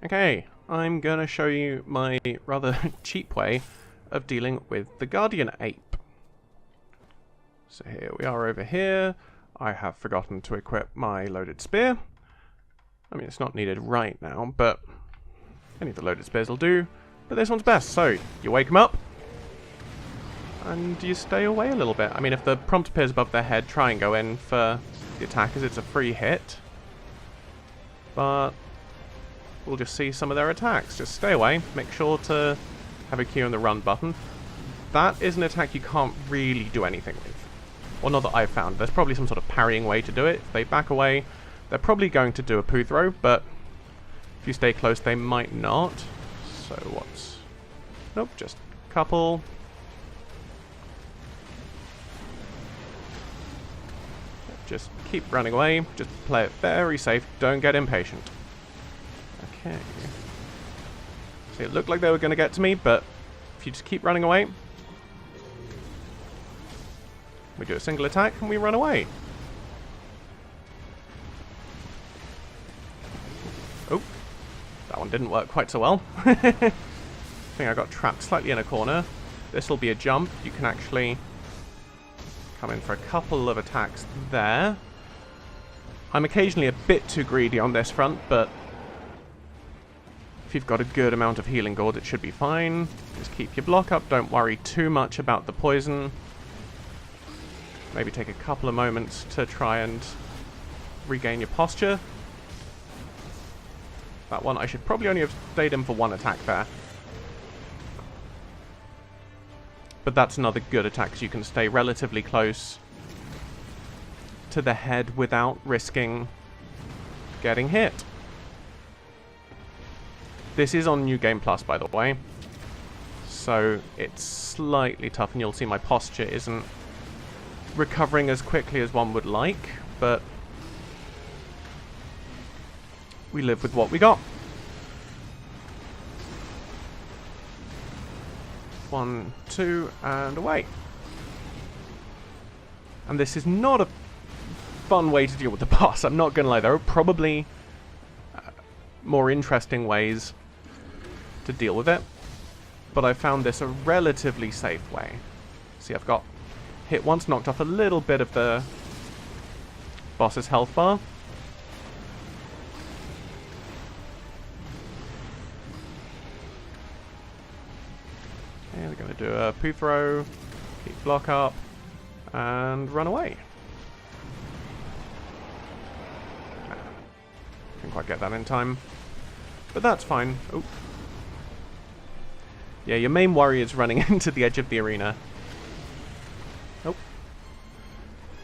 Okay, I'm going to show you my rather cheap way of dealing with the Guardian Ape. So here we are over here. I have forgotten to equip my loaded spear. I mean, it's not needed right now, but any of the loaded spears will do. But this one's best, so you wake them up, and you stay away a little bit. I mean, if the prompt appears above their head, try and go in for the attackers. It's a free hit. But we'll just see some of their attacks. Just stay away. Make sure to have a Q on the run button. That is an attack you can't really do anything with. Well, not that I've found. There's probably some sort of parrying way to do it. If they back away, they're probably going to do a poo throw, but if you stay close, they might not. So what's... Nope, just a couple. Just keep running away. Just play it very safe. Don't get impatient. Okay. See, it looked like they were going to get to me, but if you just keep running away, we do a single attack and we run away. Oh, that one didn't work quite so well. I think I got trapped slightly in a corner. This will be a jump. You can actually come in for a couple of attacks there. I'm occasionally a bit too greedy on this front, but if you've got a good amount of healing gourd, it should be fine. Just keep your block up. Don't worry too much about the poison. Maybe take a couple of moments to try and regain your posture. That one, I should probably only have stayed in for one attack there. But that's another good attack, so you can stay relatively close to the head without risking getting hit. This is on New Game Plus, by the way, so it's slightly tough, and you'll see my posture isn't recovering as quickly as one would like, but we live with what we got. 1, 2, and away. And this is not a fun way to deal with the boss, I'm not gonna lie. There are probably more interesting ways to deal with it, but I found this a relatively safe way. See, I've got hit once, knocked off a little bit of the boss's health bar. Okay, we're going to do a poo throw, keep block up, and run away. Didn't quite get that in time, but that's fine. Oh. Yeah, your main worry is running into the edge of the arena. Nope.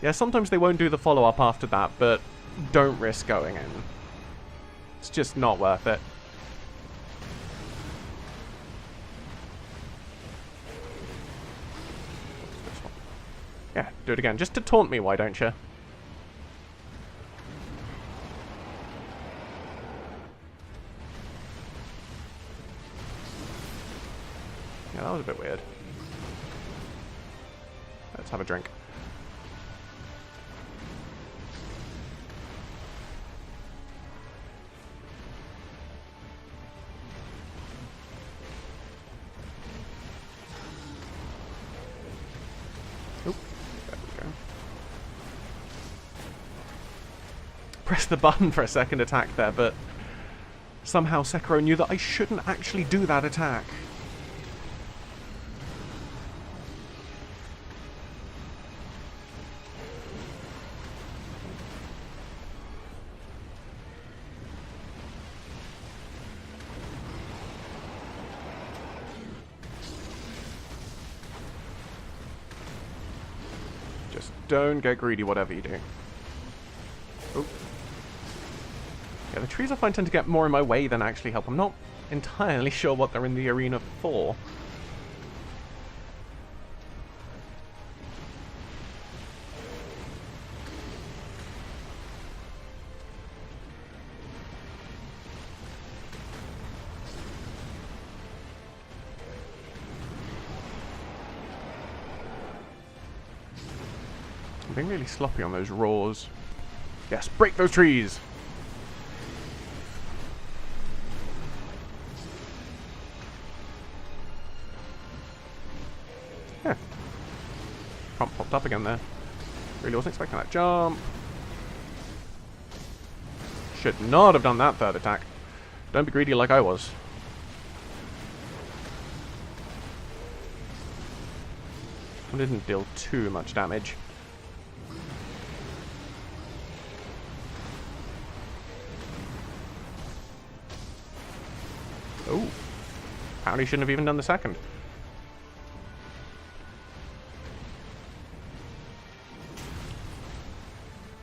Yeah, sometimes they won't do the follow-up after that, but don't risk going in. It's just not worth it. Yeah, do it again. Just to taunt me, why don't you? Yeah, that was a bit weird. Let's have a drink. Oop, there we go. Press the button for a second attack there, but somehow Sekiro knew that I shouldn't actually do that attack. Just don't get greedy, whatever you do. Oh. Yeah, the trees I find tend to get more in my way than actually help. I'm not entirely sure what they're in the arena for. I'm being really sloppy on those roars. Yes, break those trees! Prompt popped up again there. Really wasn't expecting that jump. Should not have done that third attack. Don't be greedy like I was. I didn't deal too much damage. Oh. Apparently shouldn't have even done the second.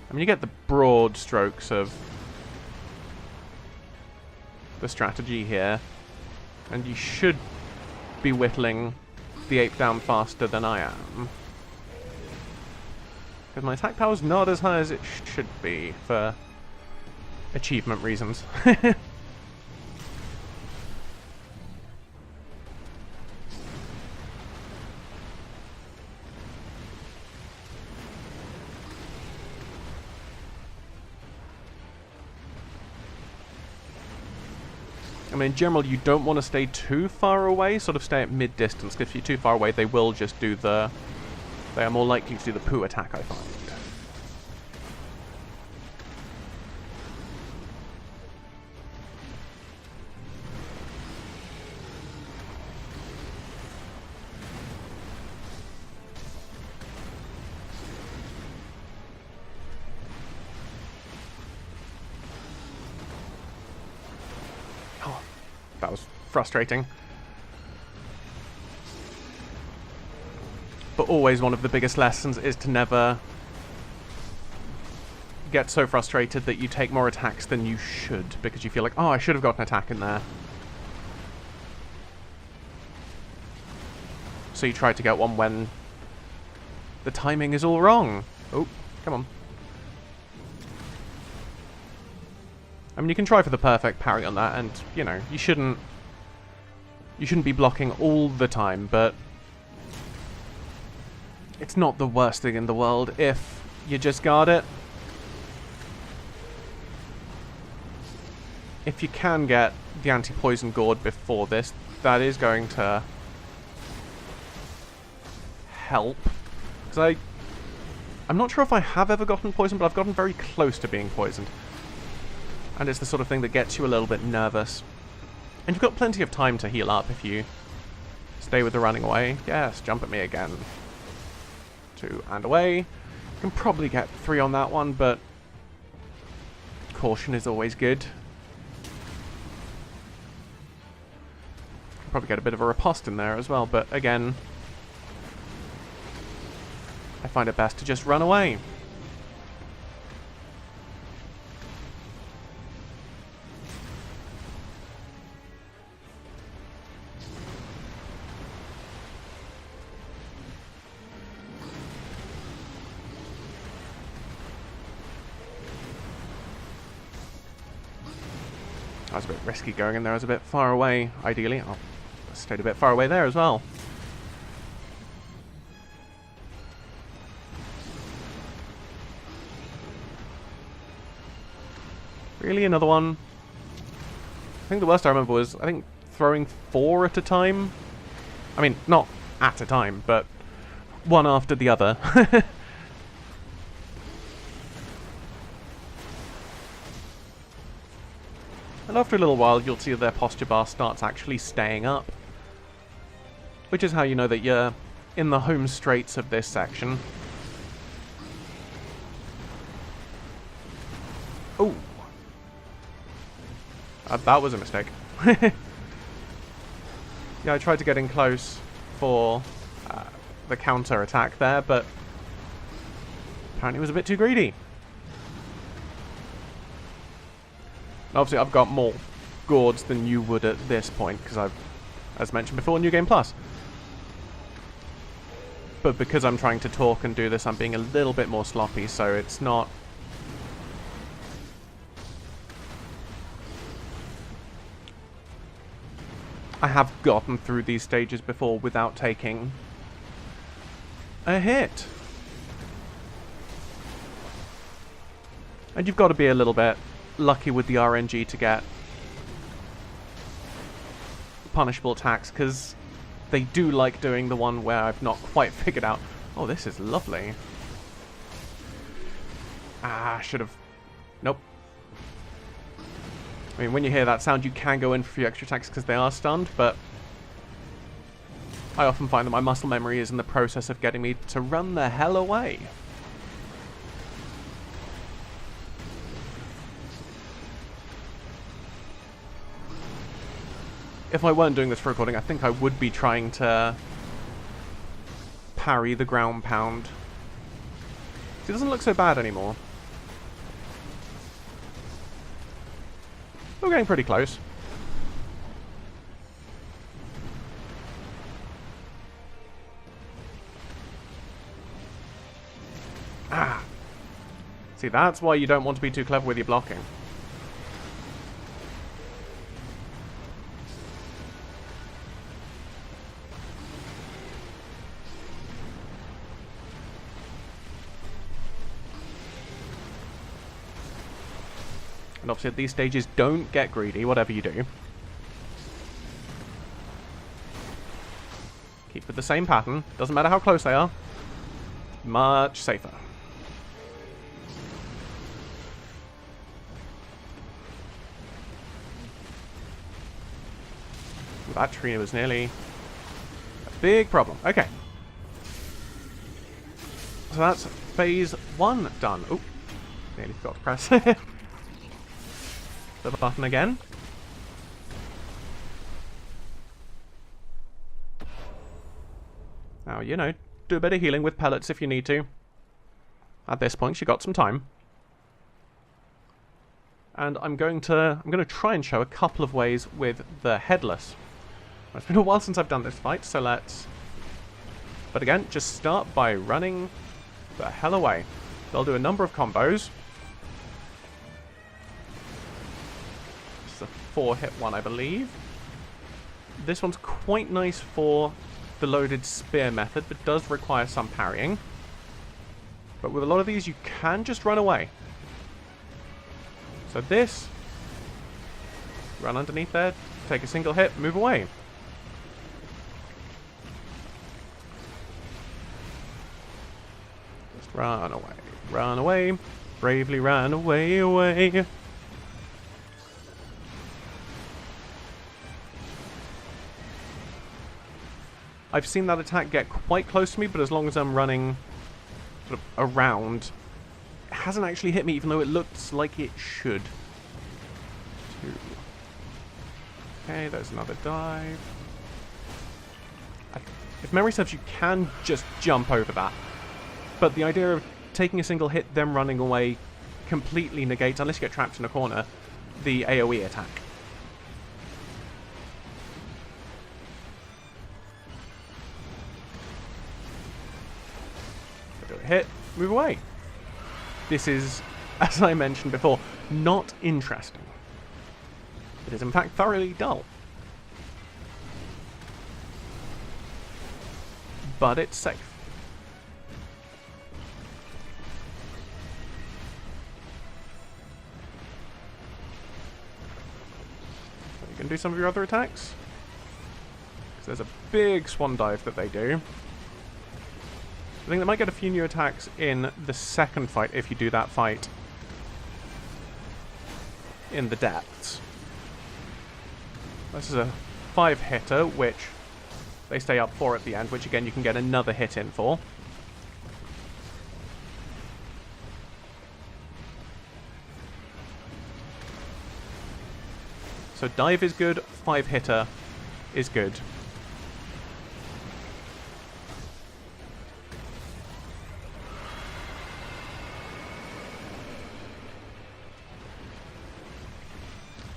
I mean, you get the broad strokes of the strategy here, and you should be whittling the ape down faster than I am. Because my attack power is not as high as it should be for achievement reasons. I mean, in general, you don't want to stay too far away, sort of stay at mid-distance, because if you're too far away, they will just do the... They are more likely to do the poo attack, I find. That was frustrating. But always one of the biggest lessons is to never get so frustrated that you take more attacks than you should, because you feel like, oh, I should have got an attack in there. So you try to get one when the timing is all wrong. Oh, come on. I mean, you can try for the perfect parry on that, and, you know, you shouldn't be blocking all the time, but it's not the worst thing in the world if you just guard it. If you can get the anti-poison gourd before this, that is going to help. Because I'm not sure if I have ever gotten poisoned, but I've gotten very close to being poisoned. And it's the sort of thing that gets you a little bit nervous. And you've got plenty of time to heal up if you stay with the running away. Yes, jump at me again. 2 and away. You can probably get 3 on that one, but caution is always good. Probably get a bit of a riposte in there as well, but again, I find it best to just run away. I was a bit risky going in there. I was a bit far away, ideally. Oh, I stayed a bit far away there as well. Really? Another one? I think the worst I remember was, I think, throwing 4 at a time. I mean, not at a time, but one after the other. And after a little while, you'll see their posture bar starts actually staying up. Which is how you know that you're in the home straights of this section. Oh! That was a mistake. Yeah, I tried to get in close for the counter attack there, but apparently it was a bit too greedy. Obviously, I've got more gourds than you would at this point, because I've, as mentioned before, New Game Plus. But because I'm trying to talk and do this, I'm being a little bit more sloppy, so it's not... I have gotten through these stages before without taking a hit. And you've got to be a little bit lucky with the RNG to get punishable attacks, because they do like doing the one where I've not quite figured out Oh, this is lovely. Ah, should have... Nope. I mean, when you hear that sound, you can go in for a few extra attacks because they are stunned, but I often find that my muscle memory is in the process of getting me to run the hell away. If I weren't doing this for recording, I think I would be trying to parry the ground pound. It doesn't look so bad anymore. We're getting pretty close. Ah! See, that's why you don't want to be too clever with your blocking. And obviously at these stages, don't get greedy, whatever you do. Keep with the same pattern. Doesn't matter how close they are. Much safer. That tree was nearly a big problem. Okay. So that's phase 1 done. Oh, nearly forgot to press the button again. Now, you know, do a bit of healing with pellets if you need to. At this point, you got some time. And I'm going to try and show a couple of ways with the Headless. It's been a while since I've done this fight, so let's... But again, just start by running the hell away. They'll do a number of combos. It's a 4-hit one, I believe. This one's quite nice for the loaded spear method, but does require some parrying. But with a lot of these, you can just run away. So this... Run underneath there, take a single hit, move away. Run away. Run away. Bravely run away, away. I've seen that attack get quite close to me, but as long as I'm running sort of around, it hasn't actually hit me, even though it looks like it should. 2. Okay, there's another dive. If memory serves, you can just jump over that. But the idea of taking a single hit, then running away, completely negates, unless you get trapped in a corner, the AoE attack. Do a hit, move away. This is, as I mentioned before, not interesting. It is in fact thoroughly dull. But it's safe. You can do some of your other attacks. Because there's a big swan dive that they do. I think they might get a few new attacks in the second fight if you do that fight in the depths. This is a 5-hitter, which they stay up for at the end, which again you can get another hit in for. So dive is good, 5-hitter is good.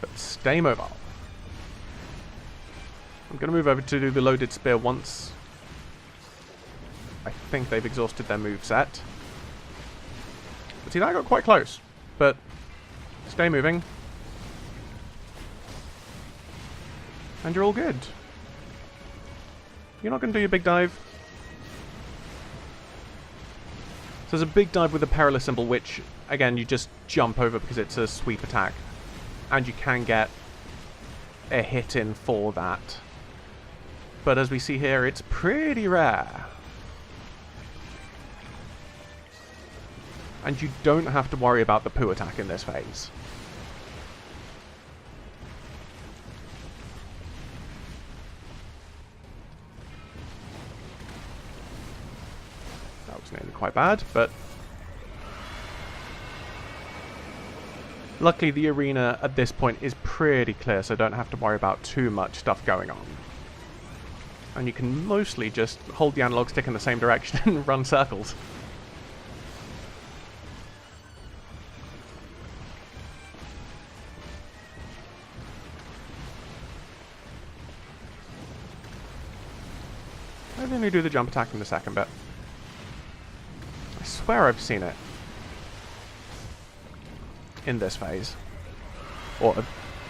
But stay mobile. I'm going to move over to do the loaded spear once I think they've exhausted their moveset. But see, that got quite close. But stay moving. And you're all good. You're not going to do your big dive. So there's a big dive with a perilous symbol, which, again, you just jump over because it's a sweep attack. And you can get a hit in for that. But as we see here, it's pretty rare. And you don't have to worry about the poo attack in this phase. That was nearly quite bad, but luckily the arena at this point is pretty clear, so don't have to worry about too much stuff going on. And you can mostly just hold the analog stick in the same direction and run circles. I think we do the jump attack in the second bit. I swear I've seen it in this phase. Or,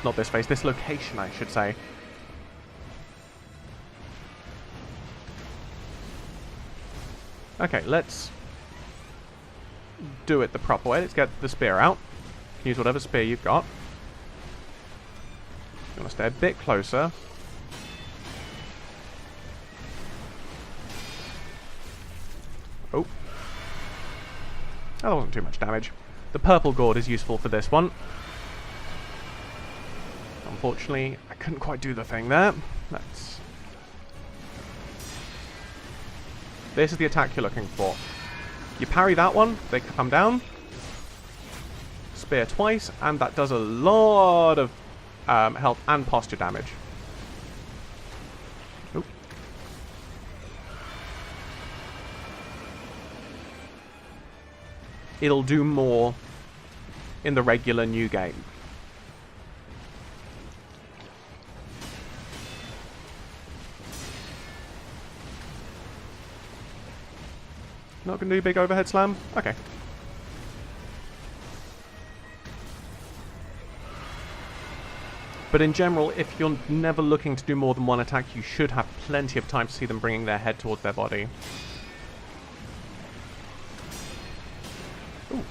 not this phase, this location, I should say. Okay, let's do it the proper way. Let's get the spear out. Use whatever spear you've got. You want to stay a bit closer. Oh. That wasn't too much damage. The purple gourd is useful for this one. Unfortunately, I couldn't quite do the thing there. This is the attack you're looking for. You parry that one, they come down. Spear twice, and that does a lot of health and posture damage. Oop. It'll do more in the regular new game. Not going to do big overhead slam? Okay. But in general, if you're never looking to do more than one attack, you should have plenty of time to see them bringing their head towards their body. Ooh.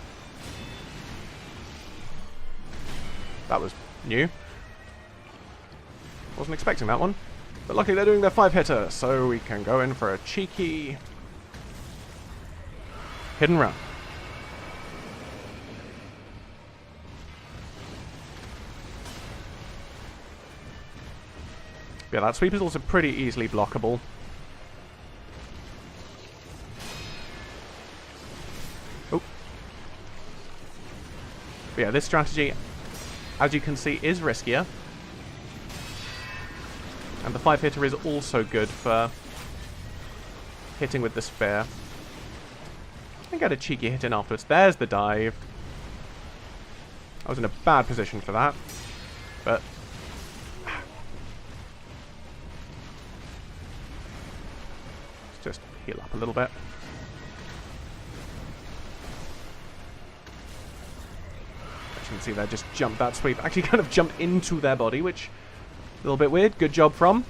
That was new. Wasn't expecting that one. But luckily they're doing their 5-hitter, so we can go in for a cheeky hit and run. Yeah, that sweep is also pretty easily blockable. Oh. But yeah, this strategy, as you can see, is riskier. And the 5-hitter is also good for hitting with the spear. I get a cheeky hit in afterwards. There's the dive. I was in a bad position for that. But let's just heal up a little bit. As you can see there, just jumped that sweep. Actually kind of jumped into their body, which a little bit weird. Good job from.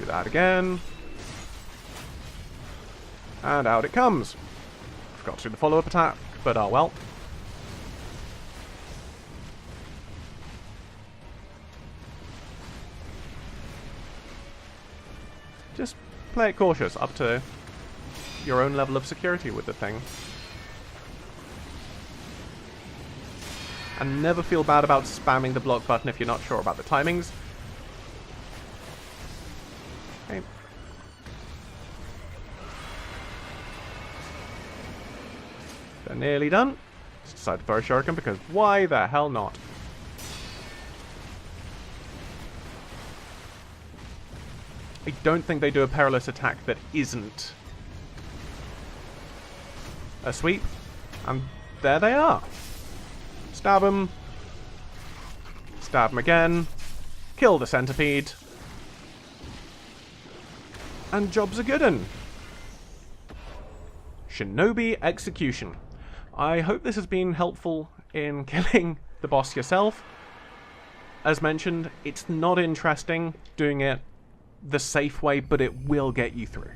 That again. And out it comes. Forgot to do the follow-up attack, but oh well. Just play it cautious, up to your own level of security with the thing. And never feel bad about spamming the block button if you're not sure about the timings. Okay. They're nearly done. Just decided to throw a shuriken because why the hell not? I don't think they do a perilous attack that isn't a sweep. And there they are. Stab him. Stab him again. Kill the centipede. And job's a good un. Shinobi execution. I hope this has been helpful in killing the boss yourself. As mentioned, it's not interesting doing it the safe way, but it will get you through.